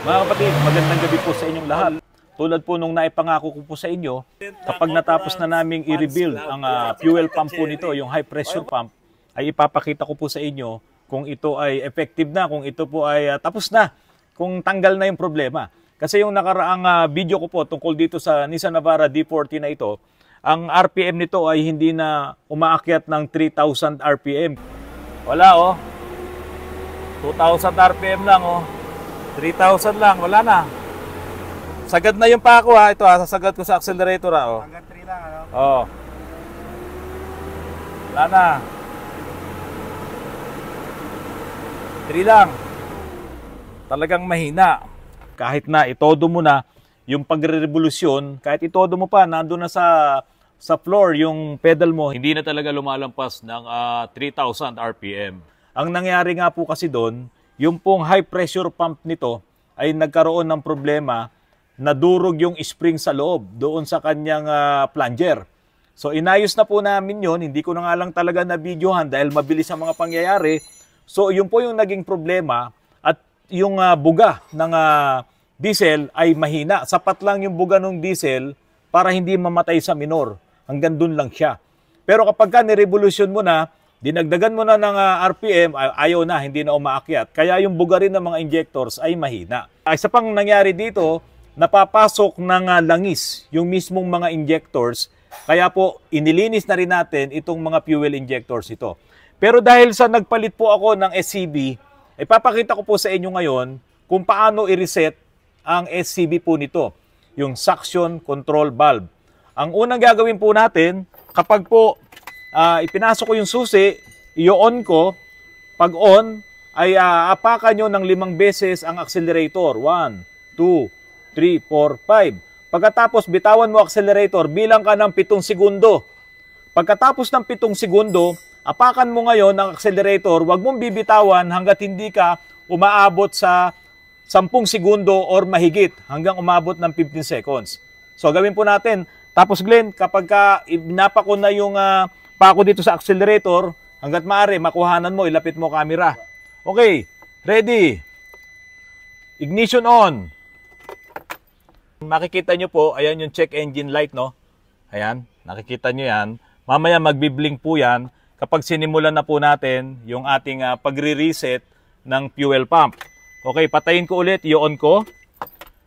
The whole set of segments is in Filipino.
Mga kapatid, magandang gabi po sa inyong lahat. Tulad po nung naipangako ko po sa inyo, kapag natapos na naming i-rebuild ang fuel pump po nito, yung high pressure pump, ay ipapakita ko po sa inyo kung ito ay effective na, kung ito po ay tapos na, kung tanggal na yung problema. Kasi yung nakaraang video ko po tungkol dito sa Nissan Navara D40 na ito, ang RPM nito ay hindi na umaakyat ng 3,000 RPM. Wala oh. 2,000 RPM lang oh. 3,000 lang, wala na. Sagad na yung pako ha. Ito ha, sasagad ko sa accelerator ha. Oh. Hanggang 3 lang ano? Oh. Wala na. 3 lang. Talagang mahina. Kahit na itodo mo na yung pagre-revolusyon, kahit itodo mo pa, nandun na sa floor yung pedal mo, hindi na talaga lumalampas ng 3,000 RPM. Ang nangyari nga po kasi doon, yung pong high pressure pump nito ay nagkaroon ng problema, nadurog yung spring sa loob doon sa kanyang plunger. So inayos na po namin yun, hindi ko na nga lang talaga na videohan dahil mabilis ang mga pangyayari. So yun po yung naging problema at yung buga ng diesel ay mahina. Sapat lang yung buga ng diesel para hindi mamatay sa minor. Hanggang dun lang siya. Pero kapag ka nirevolusyon mo na, dinagdagan mo na ng RPM, ayaw na, hindi na umaakyat. Kaya yung buga rin ng mga injectors ay mahina. Isa pang nangyari dito, napapasok ng langis yung mismong mga injectors. Kaya po, inilinis na rin natin itong mga fuel injectors ito. Pero dahil sa nagpalit po ako ng SCB, ipapakita ko po sa inyo ngayon kung paano i-reset ang SCB po nito, yung suction control valve. Ang unang gagawin po natin, kapag po ipinasok ko yung susi, i-on ko. Pag on, ay apakan nyo ng 5 beses ang accelerator. 1, 2, 3, 4, 5. Pagkatapos, bitawan mo accelerator, bilang ka ng 7 segundo. Pagkatapos ng 7 segundo, apakan mo ngayon ang accelerator, huwag mong bibitawan hanggat hindi ka umaabot sa 10 segundo or mahigit hanggang umabot ng 15 seconds. So, gawin po natin. Tapos, Glenn, kapag inapa ko na yung pako dito sa accelerator, hanggat maaari, makuhanan mo, ilapit mo camera. Okay, ready. Ignition on. Makikita nyo po, ayan yung check engine light, no? Ayan, nakikita nyo yan. Mamaya magbiblink po yan kapag sinimulan na po natin yung ating pagre-reset ng fuel pump. Okay, patayin ko ulit, i-on ko.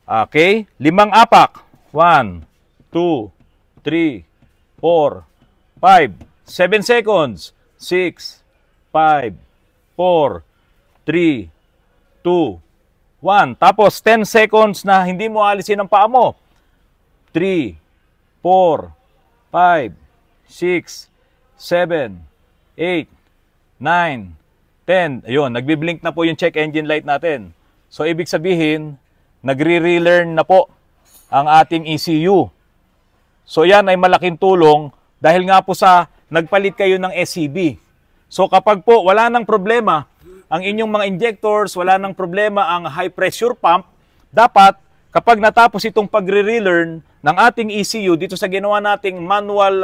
Okay, 5 apak. 1, 2, 3, 4, 5. 7 seconds. 6, 5, 4, 3, 2, 1. Tapos 10 seconds na hindi mo alisin ang paa mo. 3, 4, 5, 6, 7, 8, 9, 10. Ayun, nagbi-blink na po yung check engine light natin. So, ibig sabihin, nagre-relearn na po ang ating ECU. So, yan ay malaking tulong dahil nga po sa nagpalit kayo ng SCB. So kapag po wala nang problema ang inyong mga injectors, wala nang problema ang high pressure pump, dapat kapag natapos itong pagre-relearn ng ating ECU dito sa ginawa nating manual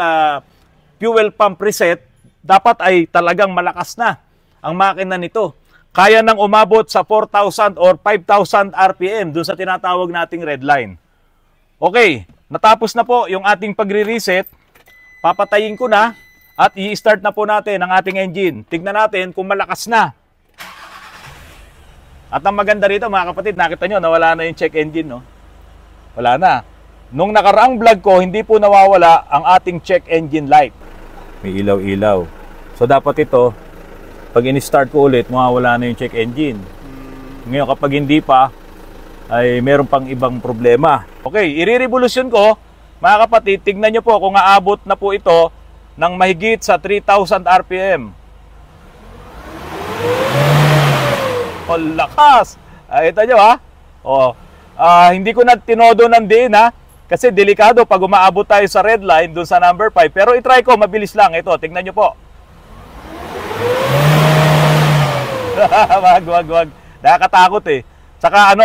fuel pump reset, dapat ay talagang malakas na ang makina nito. Kaya nang umabot sa 4,000 or 5,000 RPM dun sa tinatawag nating red line. Okay, natapos na po yung ating pagre-reset. Papatayin ko na at i-start na po natin ang ating engine. Tignan natin kung malakas na. At ang maganda rito mga kapatid, nakita nyo, nawala na yung check engine. No? Wala na. Nung nakaraang vlog ko, hindi po nawawala ang ating check engine light. May ilaw-ilaw. So dapat ito, pag in-start ko ulit, mawawala na yung check engine. Ngayon kapag hindi pa, ay meron pang ibang problema. Okay, i-revolution ko. Mga kapatid, tignan nyo po kung aabot na po ito ng mahigit sa 3,000 RPM. O, lakas! Ito nyo ha. O, hindi ko na tinodo ng din ha. Kasi delikado pag umaabot tayo sa red line dun sa number 5. Pero itry ko, mabilis lang. Ito, tignan nyo po. Wag. Nakakatakot eh. Saka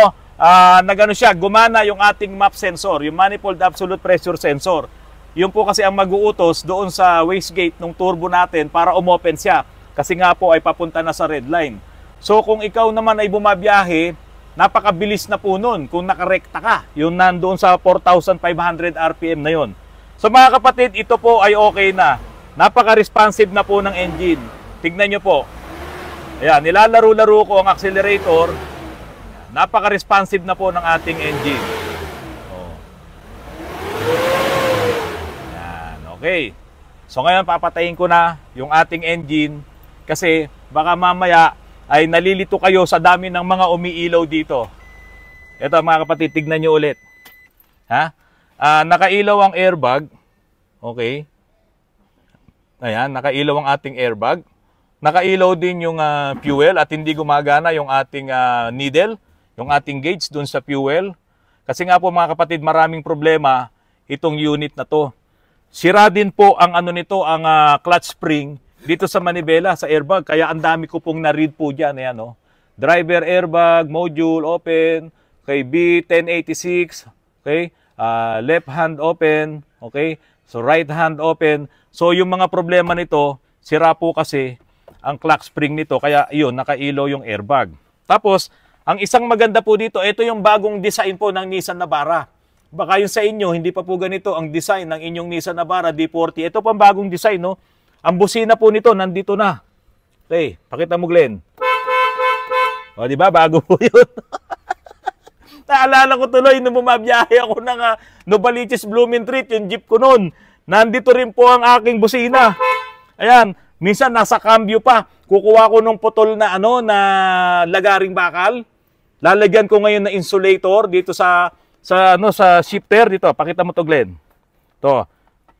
nagano siya, gumana yung ating MAP sensor, yung Manifold Absolute Pressure Sensor. Yun po kasi ang mag-uutos doon sa wastegate ng turbo natin para umopen siya. Kasi nga po ay papunta na sa red line. So kung ikaw naman ay bumabiyahe napakabilis na po nun kung nakarekta ka. Yung nandoon sa 4,500 RPM na yon. So mga kapatid, ito po ay okay na. Napaka-responsive na po ng engine. Tignan nyo po. Ayan, nilalaro-laro ko ang accelerator. Napaka-responsive na po ng ating engine. Oh. Ayan, okay. So ngayon papatayin ko na yung ating engine kasi baka mamaya ay nalilito kayo sa dami ng mga umiilaw dito. Ito mga kapatid, tignan nyo ulit. Ha? Nakailaw ang airbag. Okay. Ayan, nakailaw ang ating airbag. Nakailaw din yung fuel at hindi gumagana yung ating needle, yung ating gauge dun sa fuel. Kasi nga po mga kapatid, maraming problema itong unit na to. Sira din po ang ano nito, ang clutch spring dito sa manibela, sa airbag. Kaya ang dami ko pong na-read po dyan. Ayan, oh. Driver airbag, module open, okay, B1086, okay, left hand open, okay, so right hand open. So yung mga problema nito, sira po kasi ang clutch spring nito, kaya yun, nakailaw yung airbag. Tapos, ang isang maganda po dito, ito yung bagong design po ng Nissan Navara. Baka yung sa inyo, hindi pa po ganito ang design ng inyong Nissan Navara D40. Ito po ang bagong design, no? Ang busina po nito, nandito na. Okay, pakita mo, Glenn. O, di ba? Bago po yun. Naalala ko tuloy, nung bumabiyahe ako ng Novaliches Blumentritt, yung jeep ko noon. Nandito rin po ang aking busina. Ayan, minsan nasa cambio pa. Kukuha ko nung putol na na lagaring bakal. Lalagyan ko ngayon na insulator dito sa shifter dito. Pakita mo to, Glenn. To.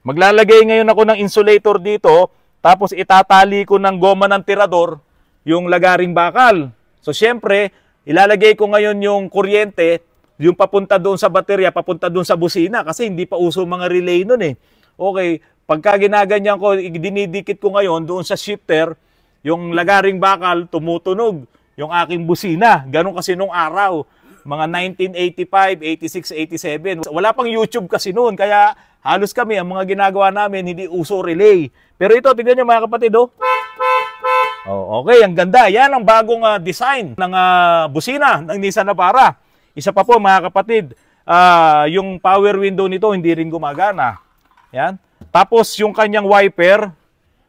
Maglalagay ngayon ako ng insulator dito, tapos itatali ko ng goma ng tirador yung lagaring bakal. So syempre, ilalagay ko ngayon yung kuryente, yung papunta doon sa baterya, papunta doon sa busina kasi hindi pa uso mga relay nun eh. Okay, pagka ginaganyan ko, dinidikit ko ngayon doon sa shifter, yung lagaring bakal tumutunog yung aking busina. Ganun kasi nung araw, mga 1985, 86, 87. Wala pang YouTube kasi noon, kaya halos kami, ang mga ginagawa namin, hindi uso relay. Pero ito, tignan nyo mga kapatid, oh. Oh, okay, ang ganda. Yan ang bagong design ng busina ng Nissan Navara. Isa pa po mga kapatid, yung power window nito hindi rin gumagana. Yan. Tapos yung kanyang wiper,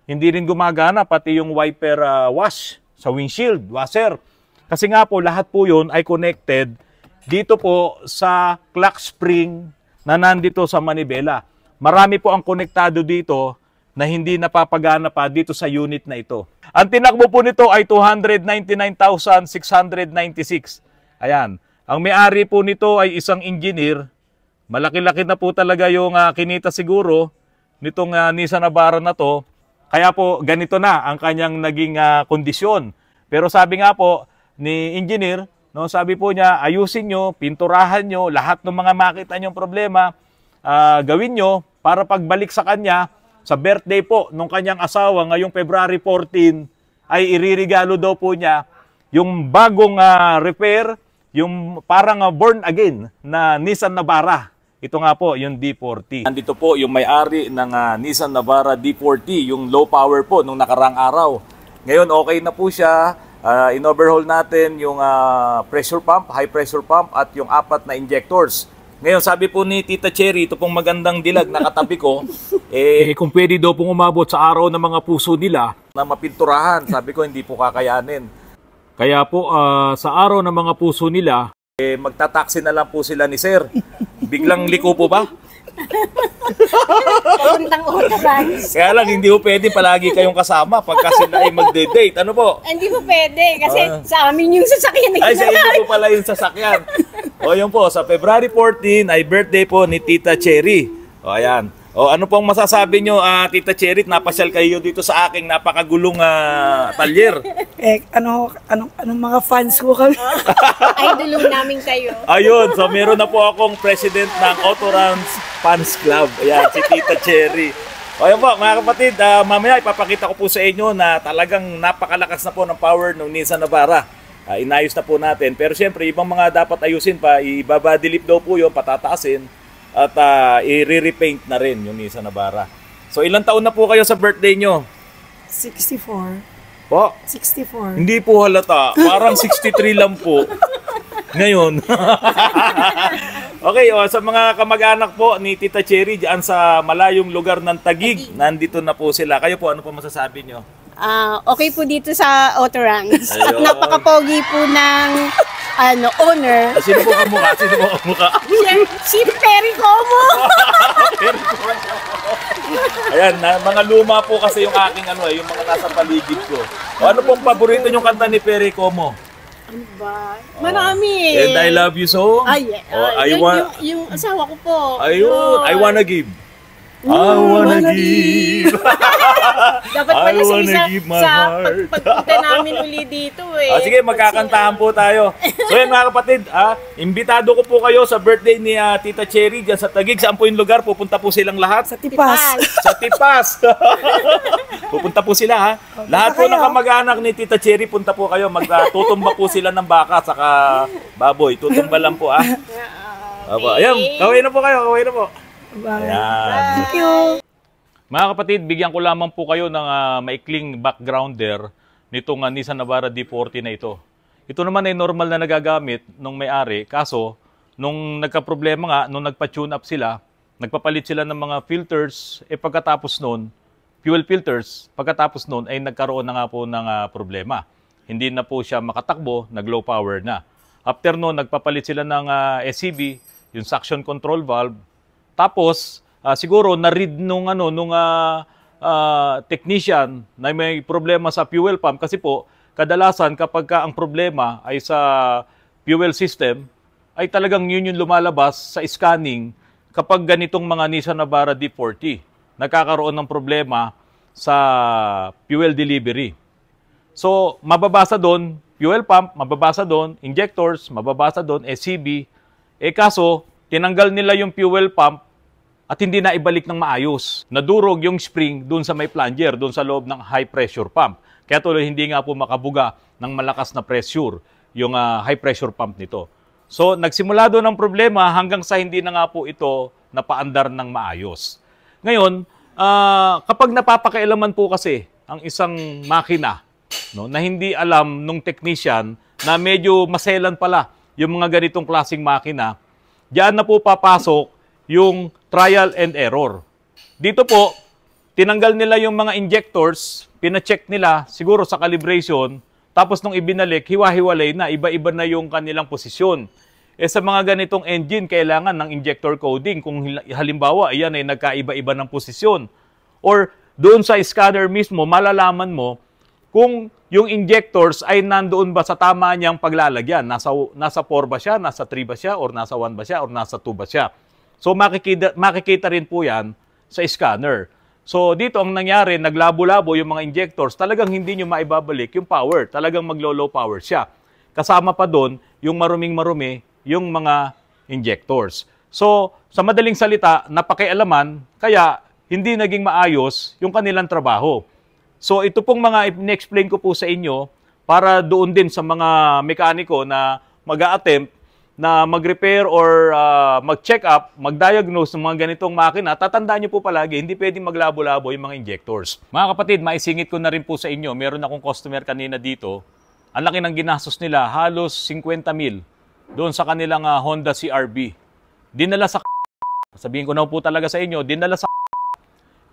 hindi rin gumagana, pati yung wiper wash sa windshield, washer. Kasi nga po, lahat po yun ay connected dito po sa clutch spring na nandito sa manibela. Marami po ang konektado dito na hindi napapagana pa dito sa unit na ito. Ang tinakbo po nito ay 299,696. Ayan. Ang may-ari po nito ay isang engineer. Malaki-laki na po talaga yung kinita siguro nitong Nissan Navara na to. Kaya po ganito na ang kanyang naging kondisyon. Pero sabi nga po ni engineer, no, sabi po niya, ayusin nyo, pinturahan nyo, lahat ng mga makita nyong problema, gawin nyo para pagbalik sa kanya, sa birthday po nung kanyang asawa ngayong February 14, ay iririgalo daw po niya yung bagong repair, yung parang born again na Nissan Navara. Ito nga po, yung D40. Nandito po yung may-ari ng Nissan Navara D40, yung low power po nung nakarang araw. Ngayon okay na po siya. In-overhaul natin yung pressure pump, high pressure pump at yung 4 na injectors. Ngayon sabi po ni Tita Cherry, ito pong magandang dilag na katabi ko, kung pwede daw pong umabot sa araw ng mga puso nila na mapinturahan, sabi ko hindi po kakayanin. Kaya po sa araw ng mga puso nila, magtataksi na lang po sila ni Sir. Biglang liko po ba? Papuntang Otaban. Kaya lang, hindi po pwede palagi kayong kasama pagka sila ay magde-date. Ano po? Hindi po pwede kasi sa amin yung sasakyan. Ay, sa inyo po pala yung sasakyan. O, yun po, sa February 14 ay birthday po ni Tita Cherry. O, ayan. O, ano pong masasabi nyo, Tita Cherry, napasyal kayo dito sa aking napakagulong talyer? Anong mga fans ko kami? Idolong namin kayo. Ayun, so meron na po akong president ng Autorans Fans Club. Ayan, si Tita Cherry. O, ayun po, mga kapatid, mamaya ipapakita ko po sa inyo na talagang napakalakas na po ng power ng Nissan Navara. Inayos na po natin. Pero siyempre, ibang mga dapat ayusin pa, ibabadilip daw po yun, patataasin. At i-repaint na rin yung Nissan Navara. So ilang taon na po kayo sa birthday nyo? 64. Po? 64. Hindi po halata. Parang 63 lang po. Ngayon. Okay, sa mga kamag-anak po ni Tita Cherry diyan sa malayong lugar ng Taguig, nandito na po sila. Kayo po, ano po masasabi nyo? Okay po dito sa Otorangs. Ayun. Napakapogi po ng owner. Sino po kamukha? Sino po kamukha? Si Perry Como. Ayan, mga luma po kasi yung aking yung mga nasa paligid ko. Ano pong paborito yung kanta ni Perry Como? Ano ba? Marami And I love you so. Yung asawa ko po. Ayun, I wanna give. I wanna give. Dapat I pala sa wanna give my heart. pagpunta namin uli dito Sige, magkakantahan po tayo. So yan mga kapatid, imbitado ko po kayo sa birthday ni Tita Cherry dyan sa Taguig. Saan po yung lugar? Pupunta po silang lahat? Sa Tipas. Sa Tipas. Pupunta po sila ha. Lahat po ng kamag-anak ni Tita Cherry, punta po kayo. Magtutumba po sila ng baka saka baboy. Tutumba lang po Ayan, kaway na po kayo, kaway na po. Bye. Ayan. Thank you. Mga kapatid, bigyan ko lamang po kayo ng maikling backgrounder nitong Nissan Navara D40 na ito. Ito naman ay normal na nagagamit nung may-ari, kaso nung nagka-problema nga, nung nagpa-tune up sila, nagpapalit sila ng mga filters, pagkatapos noon, fuel filters, pagkatapos noon ay nagkaroon na nga po ng problema. Hindi na po siya makatakbo, nag-low power na. After noon, nagpapalit sila ng SCV, yung suction control valve. Tapos, siguro na-read nung technician na may problema sa fuel pump kasi po, kadalasan kapag ang problema ay sa fuel system, ay talagang yun yung lumalabas sa scanning kapag ganitong mga Nissan Navara D40. Nagkakaroon ng problema sa fuel delivery. So, mababasa doon, fuel pump, mababasa doon, injectors, mababasa doon, SCV. Kaso, tinanggal nila yung fuel pump at hindi na ibalik ng maayos. Nadurog yung spring doon sa may plunger, doon sa loob ng high pressure pump. Kaya tuloy hindi nga po makabuga ng malakas na pressure yung high pressure pump nito. So nagsimula doon ang problema hanggang sa hindi na nga po ito napaandar ng maayos. Ngayon, kapag napapakailaman po kasi ang isang makina na hindi alam nung technician na medyo maselan pala yung mga ganitong klaseng makina, diyan na po papasok yung trial and error. Dito po, tinanggal nila yung mga injectors, pina-check nila siguro sa calibration, tapos nung ibinalik, hiwa-hiwalay na, iba-iba na yung kanilang posisyon. Sa mga ganitong engine, kailangan ng injector coding. Kung halimbawa, ayan ay nagkaiba-iba ng posisyon. Or doon sa scanner mismo, malalaman mo kung yung injectors ay nandoon ba sa tama niyang paglalagyan. Nasa 4 ba siya, nasa 3 ba siya, or nasa 1 ba siya, or nasa 2 ba siya. So makikita rin po yan sa scanner. So dito ang nangyari, naglabo-labo yung mga injectors, talagang hindi nyo maibabalik yung power. Talagang maglo-low power siya. Kasama pa doon yung maruming-marumi yung mga injectors. So sa madaling salita, napakialaman, kaya hindi naging maayos yung kanilang trabaho. So ito pong mga in-explain ko po sa inyo para doon din sa mga mekaniko na mag-a-attempt na mag-repair or mag-check up, mag-diagnose ng mga ganitong makina, tatandaan nyo po palagi, hindi pwedeng maglabo-labo yung mga injectors. Mga kapatid, maisingit ko na rin po sa inyo, meron akong customer kanina dito, ang laki ng ginastos nila, halos 50,000 doon sa kanilang Honda CR-V. Dinala sa sabihin ko na po talaga sa inyo, dinala sa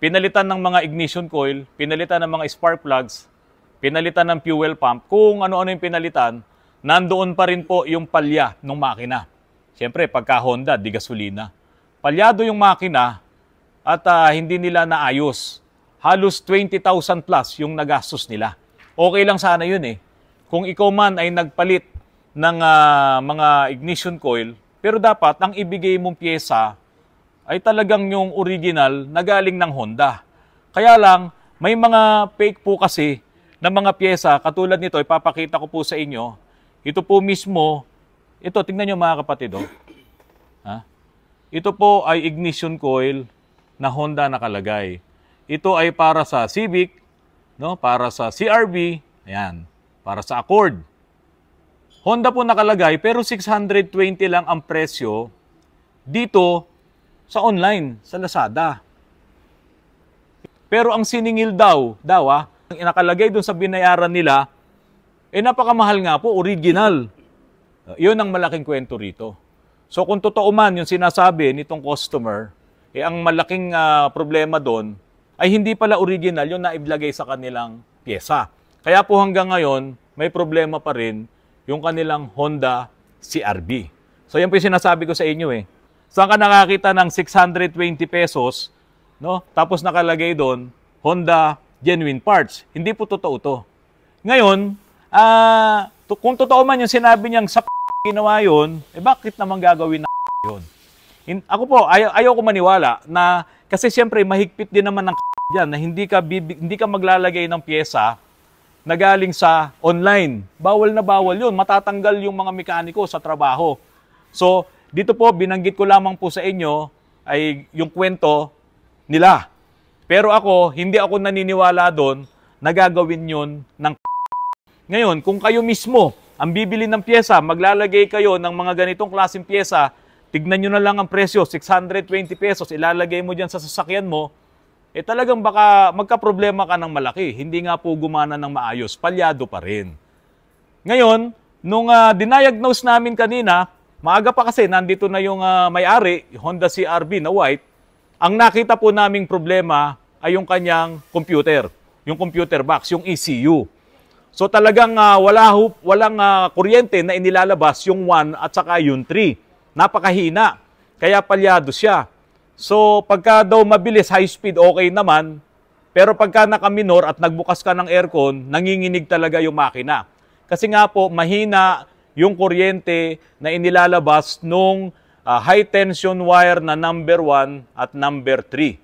pinalitan ng mga ignition coil, pinalitan ng mga spark plugs, pinalitan ng fuel pump, kung ano-ano yung pinalitan, nandoon pa rin po yung palya ng makina. Siyempre, pagka Honda, di gasolina. Palyado yung makina at hindi nila naayos. Halos 20,000 plus yung nagastos nila. Okay lang sana yun kung ikaw man ay nagpalit ng mga ignition coil, pero dapat ang ibigay mong pyesa ay talagang yung original na galing ng Honda. Kaya lang, may mga fake po kasi na mga pyesa, katulad nito, ipapakita ko po sa inyo. Ito po mismo, ito, tingnan nyo mga kapatid. Ito po ay ignition coil na Honda nakalagay. Ito ay para sa Civic, para sa CR-V, ayan, para sa Accord. Honda po nakalagay, pero 620 lang ang presyo dito sa online, sa Lazada. Pero ang siningil daw ang nakalagay doon sa binayaran nila, napakamahal nga po, original. Yun ang malaking kwento rito. So kung totoo man yung sinasabi nitong customer, ang malaking problema doon ay hindi pala original yung naiblagay sa kanilang pyesa. Kaya po hanggang ngayon, may problema pa rin yung kanilang Honda CR-V. So yan po yung sinasabi ko sa inyo eh. Saan ka nakakita ng 620 pesos, no? Tapos nakalagay doon, Honda genuine parts. Hindi po totoo to. Ngayon, kung totoo man yung sinabi niyang sa ginawa yun, bakit naman gagawin na yun? Ako po, ayaw ko maniwala na, kasi siyempre mahigpit din naman ng dyan na hindi ka maglalagay ng pyesa na galing sa online. Bawal na bawal yun. Matatanggal yung mga mekaniko sa trabaho. So, dito po, binanggit ko lamang po sa inyo ay yung kwento nila. Pero ako, hindi ako naniniwala doon na gagawin yun ng Ngayon, kung kayo mismo ang bibili ng pyesa, maglalagay kayo ng mga ganitong klaseng pyesa, tignan nyo na lang ang presyo, 620 pesos, ilalagay mo dyan sa sasakyan mo, talagang baka magka-problema ka ng malaki. Hindi nga po gumana ng maayos, palyado pa rin. Ngayon, nung diniagnose namin kanina, maaga pa kasi, nandito na yung may-ari, Honda CR-V na white, ang nakita po naming problema ay yung kanyang computer, yung computer box, yung ECU. So talagang walang kuryente na inilalabas yung 1 at saka yung 3. Napakahina. Kaya palyado siya. So pagka daw mabilis, high speed, okay naman. Pero pagka nakaminor at nagbukas ka ng aircon, nanginginig talaga yung makina. Kasi nga po, mahina yung kuryente na inilalabas nung high tension wire na number 1 at number 3.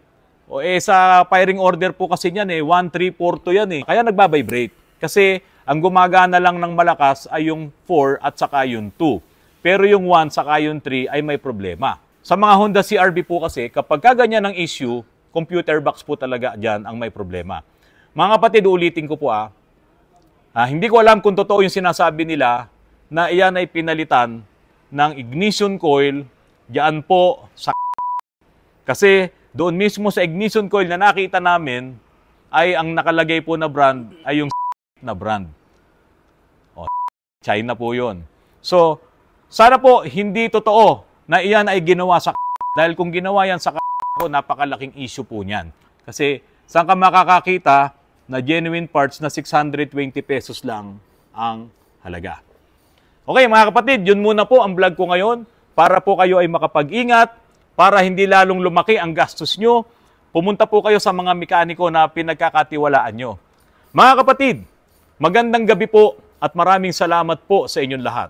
Sa firing order po kasi niyan 1, 3, 4 yan Kaya nagbabibrate. Kasi ang gumagana lang ng malakas ay yung 4 at saka yung 2. Pero yung 1 saka yung 3 ay may problema. Sa mga Honda CR-V po kasi, kapag kaganyan ng issue, computer box po talaga dyan ang may problema. Mga kapatid, ulitin ko po hindi ko alam kung totoo yung sinasabi nila na iyan ay pinalitan ng ignition coil dyan po sa Kasi doon mismo sa ignition coil na nakita namin ay ang nakalagay po na brand ay yung na brand. China po yun. So, sana po hindi totoo na iyan ay ginawa sa dahil kung ginawa yan sa napakalaking issue po niyan. Kasi saan ka makakakita na genuine parts na 620 pesos lang ang halaga. Okay mga kapatid, yun muna po ang vlog ko ngayon para po kayo ay makapag-ingat, para hindi lalong lumaki ang gastos nyo. Pumunta po kayo sa mga mekaniko na pinagkakatiwalaan nyo. Mga kapatid, magandang gabi po at maraming salamat po sa inyong lahat.